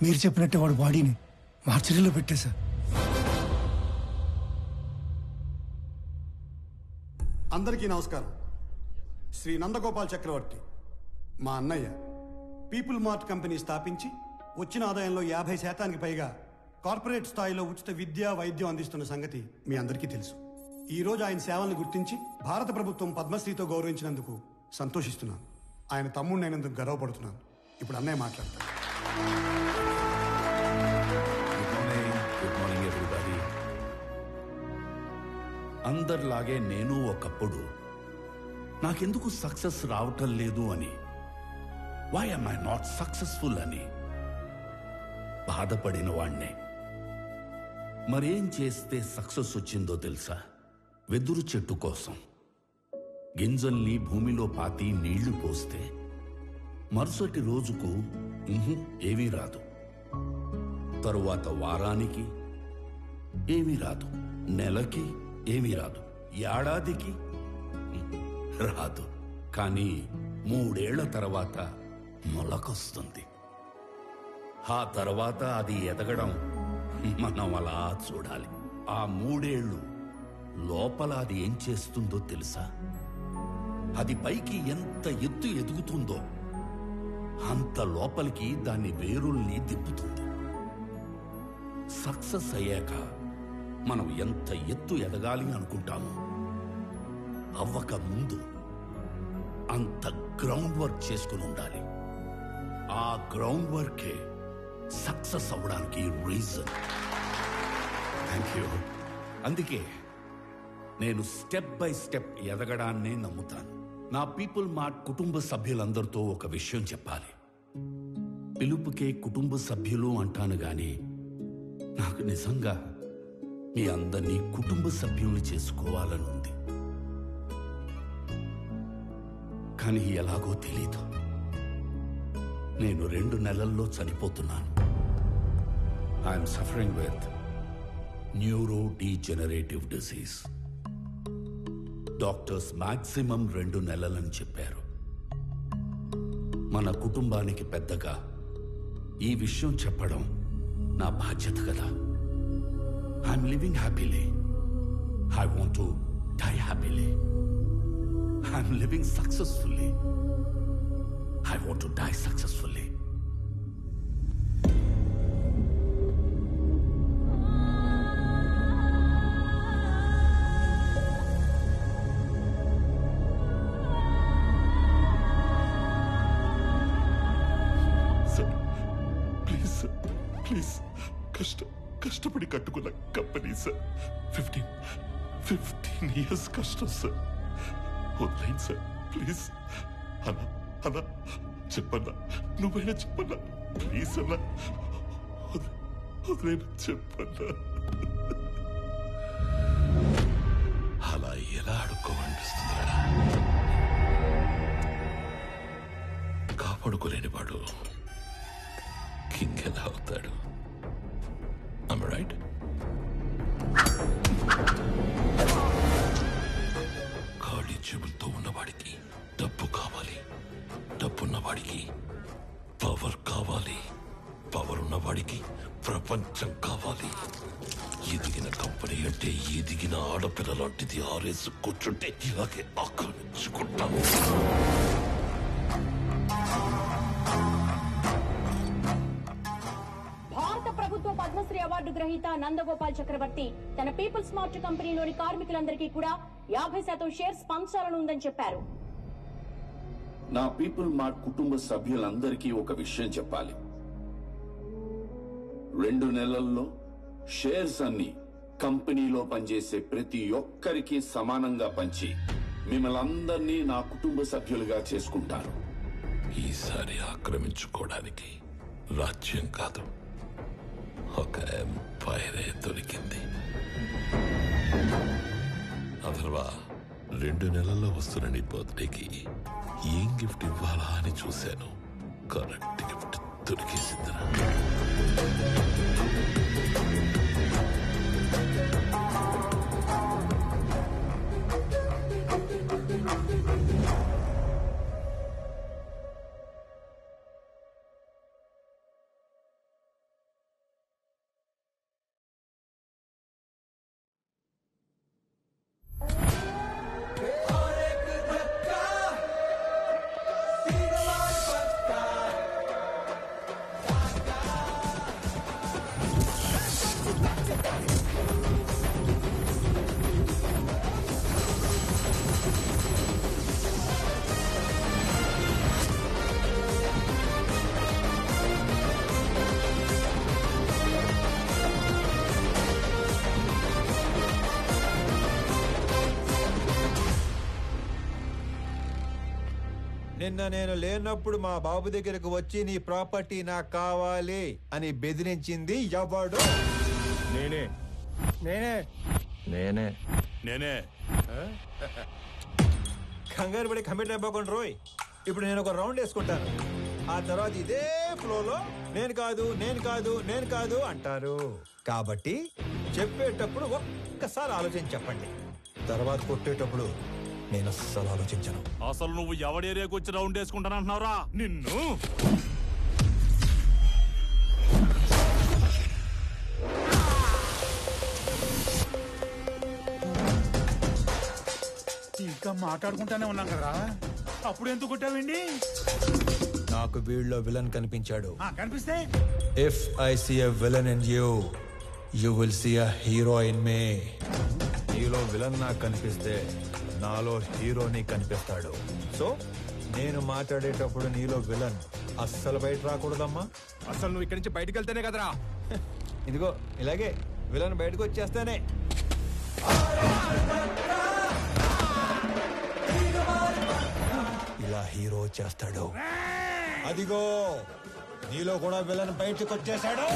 మీరు చెప్పినట్టే వాడు బాడీని మార్చరీలో పెట్టేశా. అందరికీ నమస్కారం. శ్రీ నందగోపాల్ చక్రవర్తి మా అన్నయ్య పీపుల్ మార్ట్ కంపెనీ స్థాపించి వచ్చిన ఆదాయంలో 50% పైగా కార్పొరేట్ స్థాయిలో ఉచిత విద్య వైద్యం అందిస్తున్న సంగతి మీ అందరికీ తెలుసు. ఈ రోజు ఆయన సేవలను గుర్తించి భారత ప్రభుత్వం పద్మశ్రీతో గౌరవించినందుకు సంతోషిస్తున్నాను. ఆయన తమ్ముడిని అయినందుకు గర్వపడుతున్నాను. ఇప్పుడు అన్నయ్య మాట్లాడతారు. Good morning everybody. అందరిలాగే నేను ఒకప్పుడు నాకెందుకు సక్సెస్ రావటం లేదు అని, why am I not successful అని బాధపడిన వాణ్ణే. మరేం చేస్తే సక్సెస్ వచ్చిందో తెలుసా? వెదురు చెట్టు కోసం గింజల్ని భూమిలో పాతి నీళ్లు పోస్తే మరుసటి రోజుకు ఏమీ రాదు, తరువాత వారానికి ఏమీ రాదు, నెలకి ఏమీ రాదు, ఏడాదికి రాదు. కానీ 3 ఏళ్ల తర్వాత మొలకొస్తుంది. ఆ తర్వాత అది ఎదగడం మనం అలా చూడాలి. ఆ 3 ఏళ్ళు లోపల అది ఏం చేస్తుందో తెలుసా? అది పైకి ఎంత ఎత్తు ఎదుగుతుందో అంత లోపలికి దాన్ని వేరుల్ని దిప్పుతుంది. సక్సెస్ అయ్యాక మనం ఎంత ఎత్తు ఎదగాలి అనుకుంటామో అవ్వక ముందు అంత గ్రౌండ్ వర్క్ చేసుకుని ఉండాలి. ఆ గ్రౌండ్ వర్కే సక్సెస్ అవ్వడానికి రీజన్. Thank you. అందుకే నేను స్టెప్ బై స్టెప్ ఎదగడాన్నే నమ్ముతాను. నా పీపుల్ మార్ట్ కుటుంబ సభ్యులందరితో ఒక విషయం చెప్పాలి. పిలుపుకే కుటుంబ సభ్యులు అంటాను గాని నాకు నిజంగా మీ అందరినీ కుటుంబ సభ్యుల్ని చేసుకోవాలని ఉంది. కానీ ఎలాగో తెలీదు. నేను 2 నెలల్లో చనిపోతున్నాను. I'm suffering with neuro degenerative disease. Doctors maximum 2 నెలలని చెప్పారు. మన కుటుంబానికి పెద్దగా ఈ విషయం చెప్పడం నా బాధ్యత కదా. I'm living happily. I want to die happily. I'm living successfully. I want to die successfully. Sir, please, sir, please. కష్టపడి కట్టుకున్న కంపెనీ సార్. 15 years కష్టం సార్. వదిలేండి సార్ ప్లీజ్. అన్నా చెప్పన్నా, నువ్వైనా చెప్పన్నా ప్లీజ్ అన్నా. వదిలేనా చెప్పన్నా. అలా ఎలా అడుక్కోమనిపిస్తుందా? కాపాడుకోలేని వాడు కింగ్ ఎలా అవుతాడు? Am I right? ఖాళీ చెవులతో ఉన్నవాడికి డబ్బు కావాలి, డబ్బున్నవాడికి పవర్ కావాలి, పవర్ ఉన్నవాడికి ప్రపంచం కావాలి. ఎదిగిన కంపెనీ అంటే ఎదిగిన ఆడపిల్ల లాంటిది. ఆరేసు కూర్చుంటే ఇలాగే ఆక్రమించుకుంటాము. భారత ప్రభుత్వ పద్మశ్రీ అవార్డు గ్రహీత నందగోపాల్ చక్రవర్తి తన పీపుల్స్ మార్ట్ కంపెనీలోని కార్మికులందరికీ కూడా 50% షేర్స్ పంచాలని ఉందని చెప్పారు. నా పీపుల్ మార్ట్ కుటుంబ సభ్యులందరికీ ఒక విషయం చెప్పాలి. 2 నెలల్లో షేర్స్ అన్ని కంపెనీలో పనిచేసే ప్రతి ఒక్కరికి సమానంగా పంచి మిమ్మల్ని అందరినీ నా కుటుంబ సభ్యులుగా చేసుకుంటాను. ఈసారి ఆక్రమించుకోవడానికి రాజ్యం కాదు, ఒక ఎంపైరే దొరికింది. అథర్వా, 2 నెలల్లో వస్తున్న నీ బర్త్డేకి ఏం గిఫ్ట్ ఇవ్వాలా అని చూశాను. కరెక్ట్ గిఫ్ట్ దొరికేసిందిరా. నిన్న నేను లేనప్పుడు మా బాబు దగ్గరకు వచ్చి నీ ప్రాపర్టీ నాకు కావాలి అని బెదిరించింది ఎవడు? నేనే నేనే నేనే. నేనే కంగారు పడి కమిట్ అయిపోకుండా రోయ్. ఇప్పుడు నేను ఒక రౌండ్ వేసుకుంటాను, ఆ తర్వాత ఇదే ఫ్లోలో నేను కాదు నేను కాదు నేను కాదు అంటారు. కాబట్టి చెప్పేటప్పుడు ఒక్కసారి ఆలోచించి చెప్పండి, తర్వాత కొట్టేటప్పుడు నేను అస్సలు ఆలోచించను. అసలు నువ్వు ఎవడి ఏరియాకి వచ్చి రౌండ్ వేసుకుంటానంటున్నావురా నిన్ను? ఇంకా మాట్లాడుకుంటానే ఉన్నాం కదా, అప్పుడు ఎందుకు కొట్టావండి? నాకు వీళ్ళలో విలన్ కనిపించాడు. కనిపిస్తే if I see a villain in you, you will see a hero in me. నీలో విలన్ నాకు కనిపిస్తే నాలో హీరోని కనిపిస్తాడు. సో నేను మాట్లాడేటప్పుడు నీలో విలన్ అస్సలు బయట రాకూడదమ్మా. అసలు నువ్వు ఇక్కడి నుంచి బయటకు వెళ్తేనే కదరా. ఇదిగో ఇలాగే విలన్ బయటకు వచ్చేస్తానే. ఇలా హీరో చేస్తాడు. అదిగో నీలో కూడా విలన్ బయటకు వచ్చేసాడు.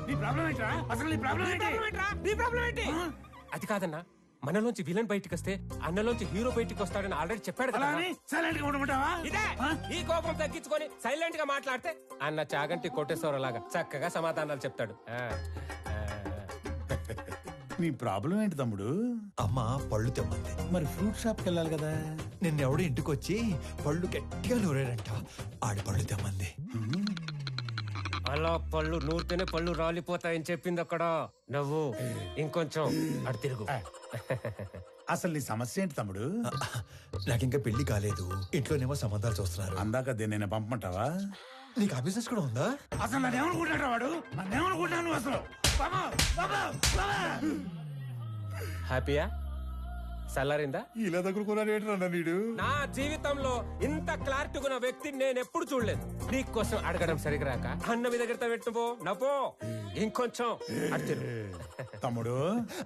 నీ ప్రాబ్లం ఏంట్రా? అసలు నీ ప్రాబ్లం ఏంటి? అది కాదన్నా, మనలోంచి విలన్ బయటికి వస్తే అన్నలోంచి హీరో బయటికి వస్తాడని ఆల్రెడీ చెప్పాడు కదా. అలా అని సైలెంట్ గా ఉండమంటావా? ఇదే ఈ కోపం తగ్గించుకొని సైలెంట్ గా మాట్లాడితే అన్న చాగంటి కొట్టేశ్వరలాగా చక్కగా సమాధానాలు చెప్తాడు. నీ ప్రాబ్లం ఏంటి తమ్ముడు? అమ్మ పళ్ళు తెమ్మంది. మరి ఫ్రూట్ షాప్ కి వెళ్ళాలి కదా. నిన్నెవడు ఇంటికి వచ్చి పళ్ళు గట్టిగా నూరాడంట, ఆడి పళ్ళు తెమ్మంది. అలా పళ్ళు నూరితేనే పళ్ళు రాలిపోతాయని చెప్పింది అక్కడ. నవ్వు ఇంకొంచెం అటు తిరుగు. అసలు నీ సమస్య ఏంటి తమ్ముడు? నాకింకా పెళ్లి కాలేదు, ఇంట్లోనేమో సంబంధాలు చూస్తున్నారు. అందాక నేను పంపమంటావా? నీకు ఆ బిజినెస్ కూడా ఉందా? అసలు నన్నేమనుకుంటాడు వాడు? నన్నేమనుకుంటాను నువ్వు అసలు? బాబా, బాబా, బాబా. హ్యాపీయా? సల్లారిందా? ఇలా దగ్గరుకున్నాడు ఏంటన్నా వీడు? నా జీవితంలో ఇంత క్లారిటీ ఉన్న వ్యక్తిని నేను ఎప్పుడు చూడలేదు. నీకోసం అడగడం సరిగ్గా రాక అన్న మీ దగ్గర పెట్టుపో నవ్వో ఇంకొంచెం అటు తిరుగు. తమ్ముడు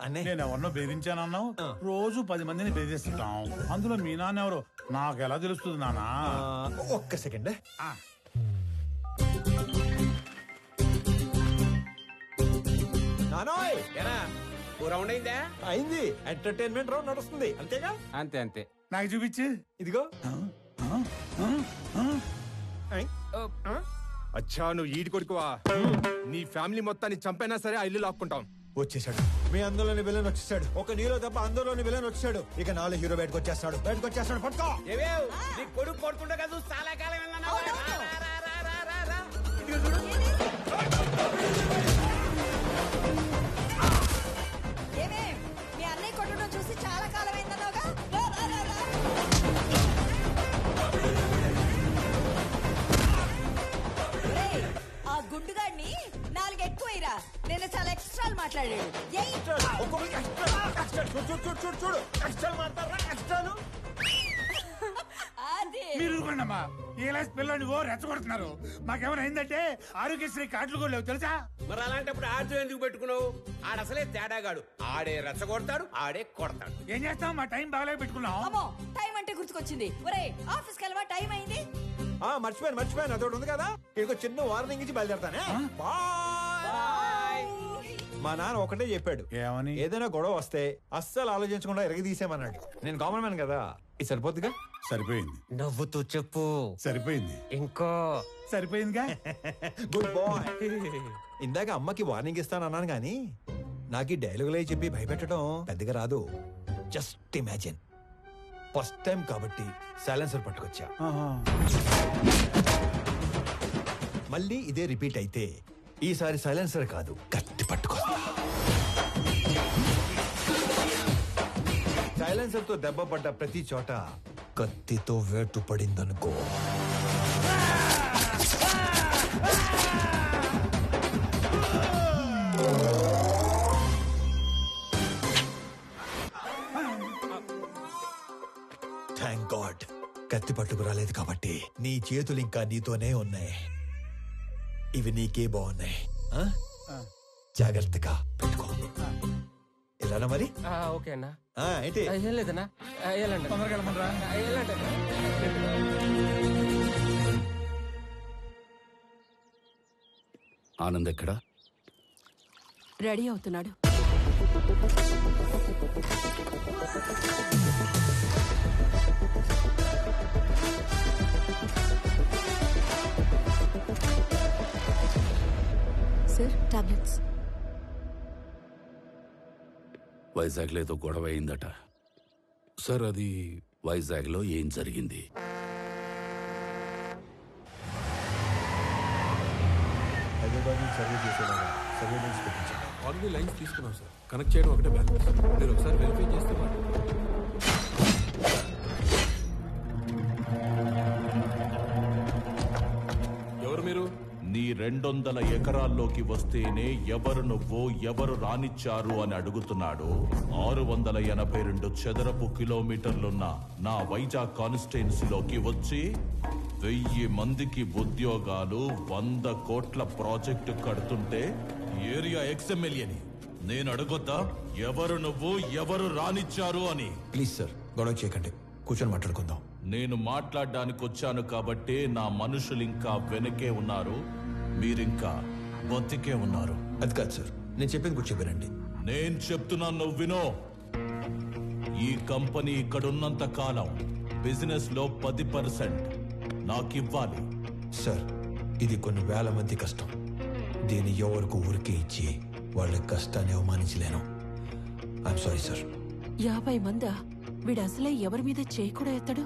అన్నయ్య. నేను ఎవరినో బెదిరించానన్నావు. రోజు 10 మందిని బెదిరిస్తుంటాం, అందులో మీ నాన్న ఎవరు నాకు ఎలా తెలుస్తుంది నానా? ఒక్క సెకండ్. నానోయ్ రౌండ్ అయిందా? అయింది. ఎంటర్టైన్మెంట్ రౌండ్ నడుస్తుంది అంతేగా? అంతే అంతే. నాకు చూపించు. ఇదిగో. అచ్చా నువ్వు ఈడి కొడుకువా? నీ ఫ్యామిలీ మొత్తాన్ని చంపైనా సరే ఆ ఇల్లు లాక్కుంటాం. వచ్చేసాడు. మీ అందులోని విలన్ వచ్చేసాడు. ఒక నీలో తప్ప అందులోని విలన్ వచ్చాడు. ఇక నాలో హీరో బయటకు వచ్చేస్తాడు. పట్టుకో. నీ కొడుకు కొడుతుండే కదా చాలా కాలం మీ అన్నయ్య కొట్టడం చూసి చాలా కాలం అయిందన్నావుగా. ఆ గుండుగాడిని 4 ఎక్కువైరా. నేను చాలా ఎక్స్ట్రాలు మాట్లాడాడు. మీరు ఊరుకోండమ్మా. ఏలాస్ పిల్లని ఓ రెచ్చగొడుతున్నారు. మాకేమైనా అయిందంటే ఆరోగ్యశ్రీ కార్డులు కూడా లేవు తెలుసా? మరి అలాంటప్పుడు ఆర్జు ఎందుకు పెట్టుకున్నావు? ఆడసలే తేడాగాడు. ఆడే రెచ్చగొడతాడు, ఆడే కొడతాడు. ఏం చేస్తాం? మా టైం బాగాలే పెట్టుకున్నాం. అమ్మో, టైం అంటే గుర్తుకొచ్చింది. ఒరే ఆఫీస్కి వెళ్ళవా? టైం అయింది. మర్చిపోయాను అదొకటి ఉంది కదా. ఇదిగో చిన్న వార్నింగ్ ఇచ్చి బయలుదేరతానే. మా నాన్న ఒకటే చెప్పాడు, ఏమని? ఏదైనా గొడవ వస్తే అస్సలు ఆలోచించకుండా ఎరగదీసేమన్నాడు. నేను కామన్ మ్యాన్ కదా, ఇది సరిపోద్దిగా. సరిపోయింది. నవ్వుతూ చెప్పు. సరిపోయింది. ఇంకో సరిపోయిందిగా. Good bye. ఇందాక అమ్మకి వార్నింగ్ ఇస్తానన్నాను గానీ నాకు ఈ డైలాగులే చెప్పి భయపెట్టడం పెద్దగా రాదు. జస్ట్ ఇమాజిన్, ఫస్ట్ టైం కాబట్టి సైలెన్సర్ పట్టుకొచ్చా. మళ్ళీ ఇదే రిపీట్ అయితే ఈసారి సైలెన్సర్ కాదు కత్తి పట్టుకొస్తా. సైలెన్సర్ తో దెబ్బ పడ్డ ప్రతి చోట కత్తితో వేటు పడిందనుకో. నీ చేతులు ఇంకా నీతోనే ఉన్నాయి. ఇవి నీకే బాగున్నాయి. ఆ? జాగ్రత్తగా పెట్టుకో. ఇలానా మరి? ఓకే అన్నా. ఏంటి? ఏం లేదన్నా, వెళ్ళండి. తొందరగా వెళ్ళమనరా. వెళ్ళండి. ఆనంద్ ఎక్కడా? రెడీ అవుతున్నాడు. Sir, tablets. వైజాగ్లో ఏదో గొడవ అయిందట సార్. అది వైజాగ్లో ఏం జరిగింది? హైదరాబాద్ నుంచి సర్వే చేసేలాగా సర్వేలెన్స్ పెట్టించాను. ఆల్రెడీ లైన్స్ తీసుకున్నాం సార్. కనెక్ట్ చేయడం ఒకటే బ్యాలెన్స్. మీరు ఒకసారి వెరిఫై చేస్తే ఎవరు మీరు? నీ 200 ఎకరాల్లోకి వస్తేనే ఎవరు నువ్వు, ఎవరు రానిచ్చారు అని అడుగుతున్నాడు. 682 చదరపు కిలోమీటర్లున్న నా వైజాగ్ కాన్స్టిట్యున్సీలోకి వచ్చి 1000 మందికి ఉద్యోగాలు, 100 కోట్ల ప్రాజెక్టు కడుతుంటే ఏరియా ఎక్స్ఎమ్మెల్యేని నేను అడగొద్దా ఎవరు నువ్వు, ఎవరు రానిచ్చారు అని? ప్లీజ్ సార్, గొడవ చేయకండి, కూర్చొని మాట్లాడుకుందాం. నేను మాట్లాడడానికి వచ్చాను కాబట్టే నా మనుషులు ఇంకా వెనకే ఉన్నారు, మీరింకా బతికే ఉన్నారు. అది కాదు సార్, నేను చెప్పింది కూడా చెప్పానండి. నేను చెప్తున్నాను, నువ్వు వినో. ఈ కంపెనీ ఇక్కడున్నంత కాలం బిజినెస్ లో 10% నాకివ్వాలి. సార్, ఇది కొన్ని వేల మంది కష్టం. దీన్ని ఎవరికి ఊరికే ఇచ్చి వాళ్ళ కష్టాన్ని అవమానించలేను. I'm sorry sir. 50 మందా? వీడు అసలే ఎవరి మీద చేయి కూడా ఎత్తడు.